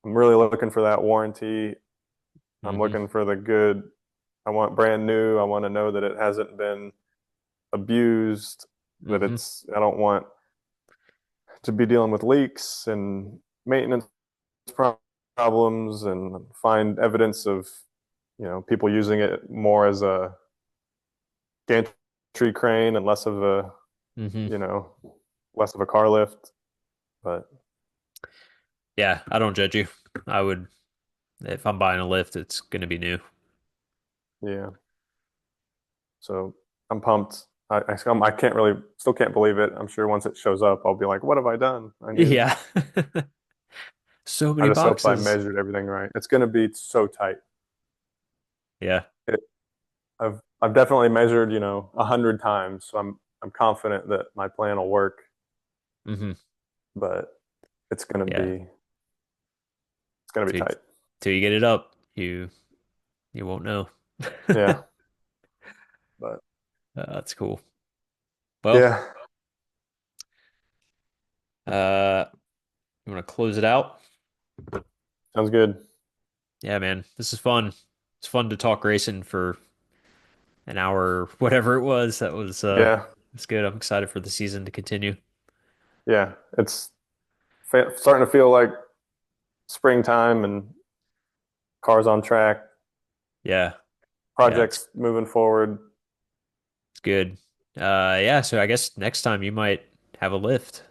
really looking for that warranty. I'm Hmm. looking for the good. I want brand new. I want to know that it hasn't been abused. That Hmm. I don't want to be dealing with leaks and maintenance problems and find evidence of people using it more as a gantry crane and less of a Hmm. you know less of a car lift. But Yeah, I don't judge you. I would, if I'm buying a lift, it's going to be new. yeah, so I'm pumped. I can't really still can't believe it. I'm sure once it shows up, I'll be like, "What have I done? Yeah. So I many just hope I boxes. measured everything right. It's going to be so tight. Yeah. It, I've definitely measured 100 times, so I'm confident that my plan will work. Hmm. But it's going to Yeah. be it's going to be Till, tight. till you get it up, you won't know. Yeah, but That's cool. Well, yeah, uh, you want to close it out? sounds good. Yeah, man. This is fun. It's fun to talk racing for an hour or whatever it was. That was Yeah, it's good. I'm excited for the season to continue. yeah. It's starting to feel like springtime and cars on track, Yeah. Yeah, projects moving forward. it's good. Yeah, so I guess next time you might have a lift.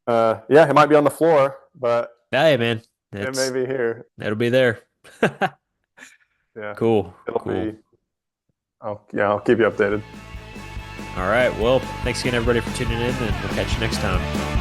Yeah, it might be on the floor, but Hey, man. it may It's be here. it'll be there. Yeah, Cool. it'll Cool. be. I'll keep you updated. All right. Well, thanks again, everybody, for tuning in, and we'll catch you next time.